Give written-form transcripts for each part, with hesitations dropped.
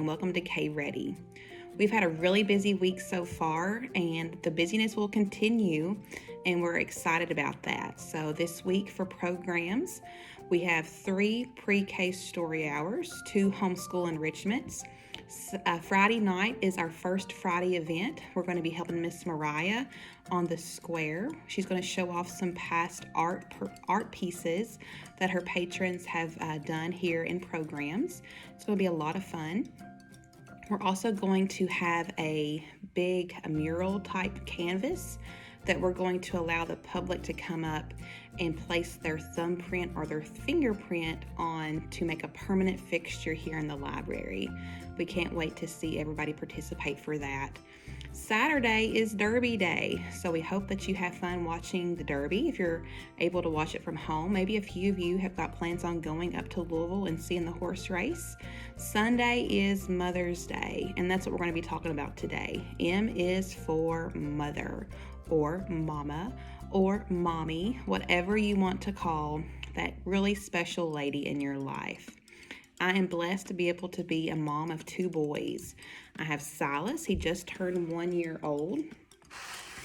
and welcome to K Ready. We've had a really busy week so far, and the busyness will continue, and we're excited about that. So this week for programs, we have 3 pre-K story hours, 2 homeschool enrichments. Friday night is our first Friday event. We're going to be helping Miss Mariah on the square. She's going to show off some past art pieces that her patrons have done here in programs. It's going to be a lot of fun. We're also going to have a big mural type canvas that we're going to allow the public to come up and place their thumbprint or their fingerprint on to make a permanent fixture here in the library. We can't wait to see everybody participate for that. Saturday is Derby Day, so we hope that you have fun watching the Derby if you're able to watch it from home. Maybe a few of you have got plans on going up to Louisville and seeing the horse race. Sunday is Mother's Day, and that's what we're going to be talking about today. M is for mother, or mama, or mommy, whatever you want to call that really special lady in your life. I am blessed to be able to be a mom of 2 boys. I have Silas, he just turned 1 year old,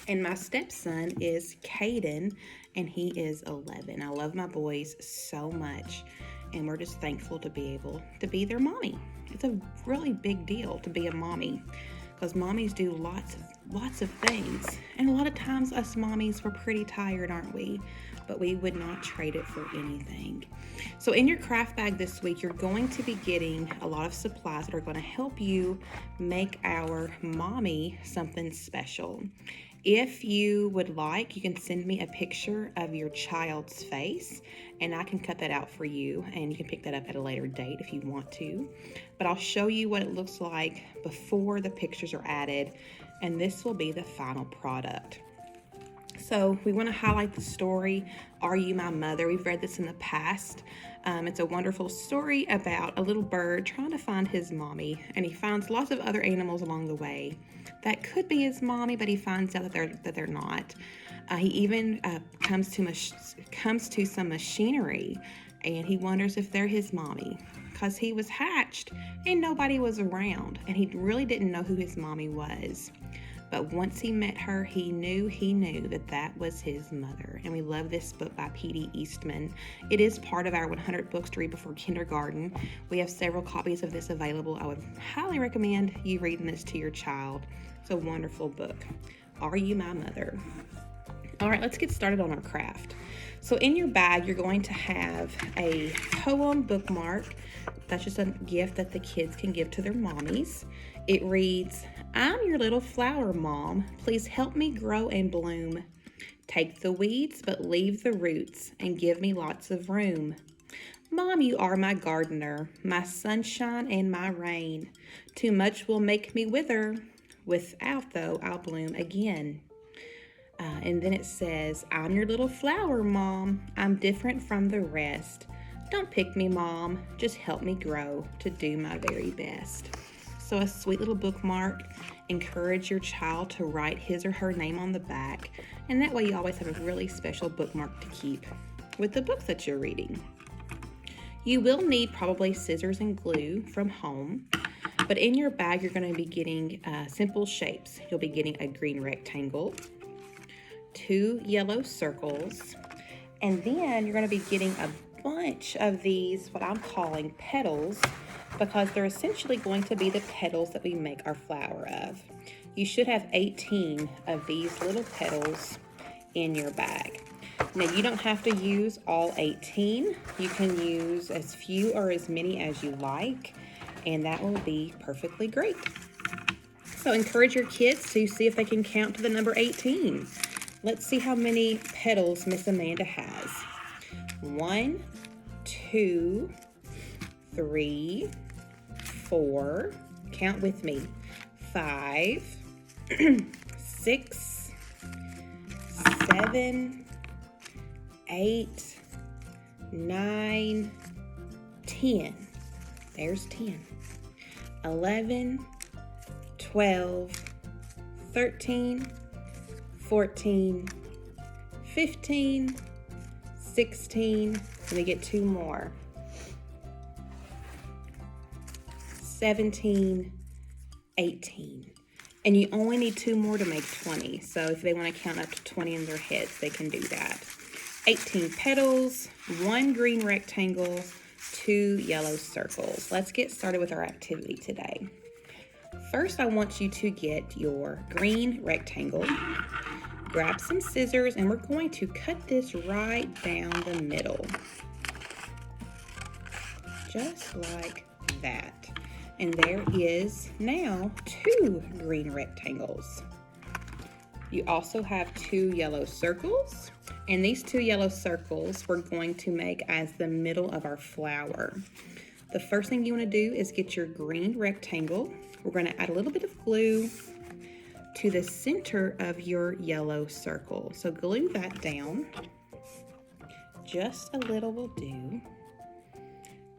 and my stepson is Caden, and he is 11. I love my boys so much, and we're just thankful to be able to be their mommy. It's a really big deal to be a mommy, because mommies do lots of things, and a lot of times us mommies, we're pretty tired, aren't we? But we would not trade it for anything. So in your craft bag this week, you're going to be getting a lot of supplies that are going to help you make our mommy something special. If you would like, you can send me a picture of your child's face, and I can cut that out for you, and you can pick that up at a later date if you want to. But I'll show you what it looks like before the pictures are added, and this will be the final product. So we want to highlight the story, Are You My Mother? We've read this in the past. It's a wonderful story about a little bird trying to find his mommy, and he finds lots of other animals along the way that could be his mommy, but he finds out that they're not. He even comes to some machinery, and he wonders if they're his mommy, because he was hatched and nobody was around, and he really didn't know who his mommy was. But once he met her, he knew that was his mother. And we love this book by P.D. Eastman. It is part of our 100 books to read before kindergarten. We have several copies of this available. I would highly recommend you reading this to your child. It's a wonderful book. Are You My Mother? All right, let's get started on our craft. So in your bag, you're going to have a poem bookmark. That's just a gift that the kids can give to their mommies. It reads, I'm your little flower, Mom. Please help me grow and bloom. Take the weeds, but leave the roots, and give me lots of room. Mom, you are my gardener, my sunshine and my rain. Too much will make me wither. Without, though, I'll bloom again. And then it says, I'm your little flower, Mom. I'm different from the rest. Don't pick me, Mom. Just help me grow to do my very best. So a sweet little bookmark. Encourage your child to write his or her name on the back, and that way you always have a really special bookmark to keep with the books that you're reading. You will need probably scissors and glue from home, but in your bag you're going to be getting simple shapes. You'll be getting a green rectangle, 2 yellow circles, and then you're going to be getting a bunch of these, what I'm calling petals, because they're essentially going to be the petals that we make our flower of. You should have 18 of these little petals in your bag. Now, you don't have to use all 18. You can use as few or as many as you like, and that will be perfectly great. So encourage your kids to see if they can count to the number 18. Let's see how many petals Miss Amanda has. 1, 2, 3, 4, count with me, 5, 6, 7, 8, 9, 10. There's 10. 11, 12, 13, 14, 15, 16, let me get 2 more. 17, 18. And you only need 2 more to make 20. So if they want to count up to 20 in their heads, they can do that. 18 petals, 1 green rectangle, 2 yellow circles. Let's get started with our activity today. First, I want you to get your green rectangle, grab some scissors, and we're going to cut this right down the middle. Just like that. And there is now 2 green rectangles. You also have 2 yellow circles, and these 2 yellow circles we're going to make as the middle of our flower. The first thing you want to do is get your green rectangle. We're going to add a little bit of glue to the center of your yellow circle. So glue that down. Just a little will do.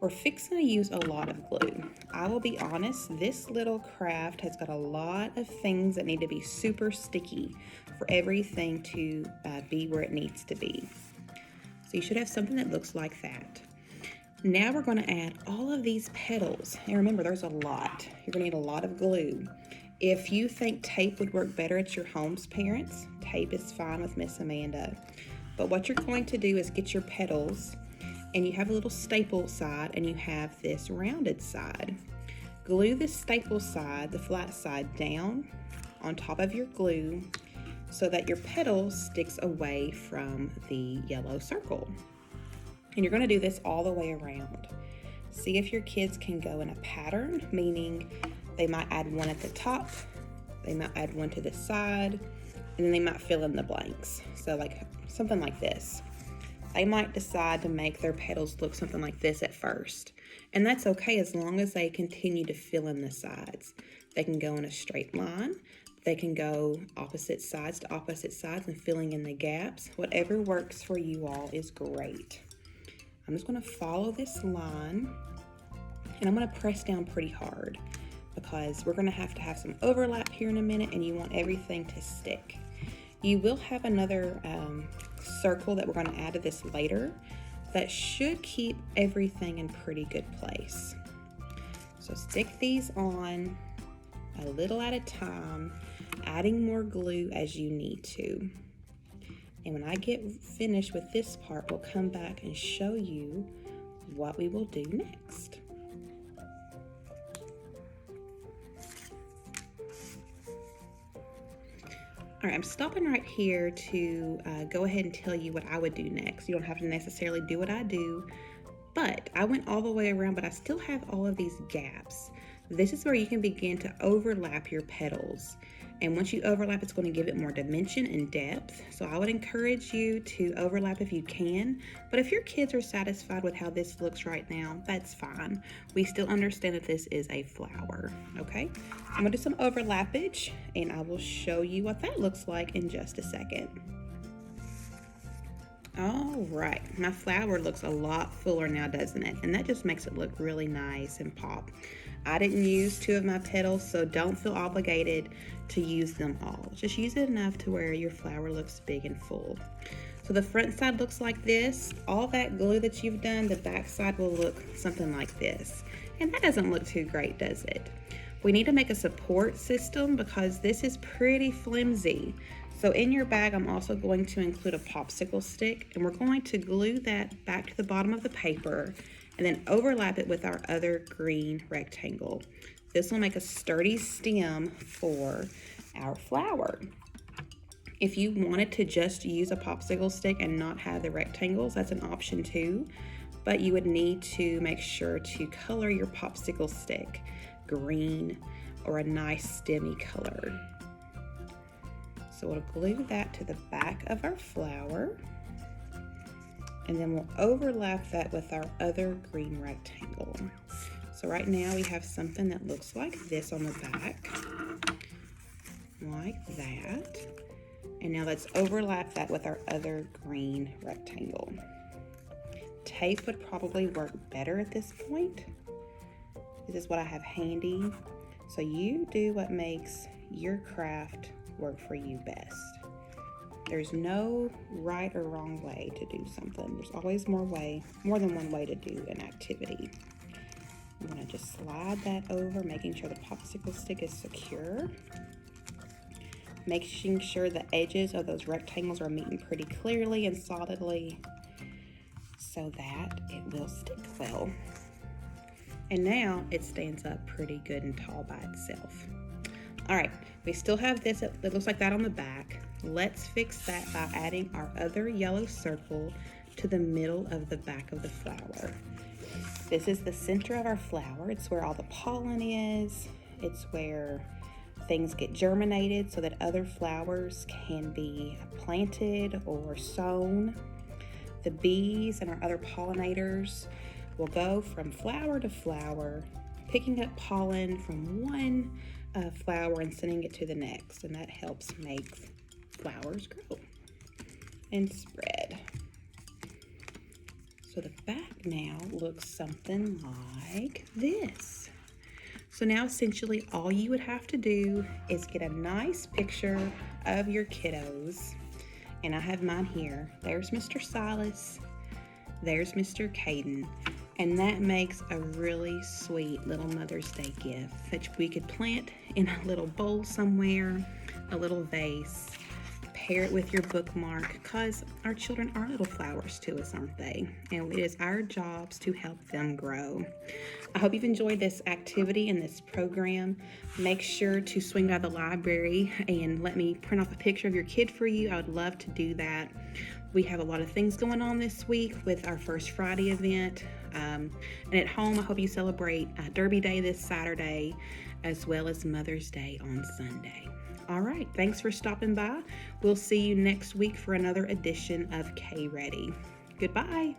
We're fixing to use a lot of glue. I will be honest, this little craft has got a lot of things that need to be super sticky for everything to be where it needs to be. So you should have something that looks like that. Now we're going to add all of these petals. And remember, there's a lot. You're going to need a lot of glue. If you think tape would work better at your home's parents, tape is fine with Miss Amanda. But what you're going to do is get your petals, and you have a little staple side, and you have this rounded side. Glue this staple side, the flat side, down on top of your glue so that your petal sticks away from the yellow circle. And you're going to do this all the way around. See if your kids can go in a pattern, meaning they might add one at the top, they might add one to the side, and then they might fill in the blanks. So like something like this. They might decide to make their petals look something like this at first. And that's okay as long as they continue to fill in the sides. They can go in a straight line. They can go opposite sides to opposite sides and filling in the gaps. Whatever works for you all is great. I'm just going to follow this line, and I'm going to press down pretty hard because we're going to have some overlap here in a minute, and you want everything to stick. You will have another circle that we're going to add to this later that should keep everything in pretty good place. So stick these on a little at a time, adding more glue as you need to. And when I get finished with this part, we'll come back and show you what we will do next. All right, I'm stopping right here to go ahead and tell you what I would do next. You don't have to necessarily do what I do, but I went all the way around, but I still have all of these gaps. This is where you can begin to overlap your petals. And once you overlap, it's going to give it more dimension and depth. So I would encourage you to overlap if you can. But if your kids are satisfied with how this looks right now, that's fine. We still understand that this is a flower, okay? So I'm going to do some overlappage, and I will show you what that looks like in just a second. All right, my flower looks a lot fuller now, doesn't it? And that just makes it look really nice and pop. I didn't use 2 of my petals, so don't feel obligated to use them all. Just use it enough to where your flower looks big and full. So the front side looks like this. All that glue that you've done, the back side will look something like this. And that doesn't look too great, does it? We need to make a support system because this is pretty flimsy. So in your bag, I'm also going to include a popsicle stick, and we're going to glue that back to the bottom of the paper and then overlap it with our other green rectangle. This will make a sturdy stem for our flower. If you wanted to just use a popsicle stick and not have the rectangles, that's an option too, but you would need to make sure to color your popsicle stick green or a nice stemmy color. So we'll glue that to the back of our flower, and then we'll overlap that with our other green rectangle. So right now we have something that looks like this on the back, like that. And now let's overlap that with our other green rectangle. Tape would probably work better at this point. This is what I have handy. So you do what makes your craft work for you best. There's no right or wrong way to do something. There's always more than one way to do an activity. I'm want to just slide that over, making sure the popsicle stick is secure. Making sure the edges of those rectangles are meeting pretty clearly and solidly so that it will stick well. And now it stands up pretty good and tall by itself. All right, we still have this that looks like that on the back. Let's fix that by adding our other yellow circle to the middle of the back of the flower. This is the center of our flower. It's where all the pollen is. It's where things get germinated so that other flowers can be planted or sown. The bees and our other pollinators will go from flower to flower, picking up pollen from one flower and sending it to the next, and that helps make flowers grow and spread. So the back now looks something like this. So now essentially all you would have to do is get a nice picture of your kiddos. And I have mine here. There's Mr. Silas. There's Mr. Caden. And that makes a really sweet little Mother's Day gift that we could plant in a little bowl somewhere, a little vase. Pair it with your bookmark, because our children are little flowers to us, aren't they? And it is our jobs to help them grow. I hope you've enjoyed this activity and this program. Make sure to swing by the library and let me print off a picture of your kid for you. I would love to do that. We have a lot of things going on this week with our First Friday event. And at home, I hope you celebrate Derby Day this Saturday, as well as Mother's Day on Sunday. All right, thanks for stopping by. We'll see you next week for another edition of K Ready. Goodbye.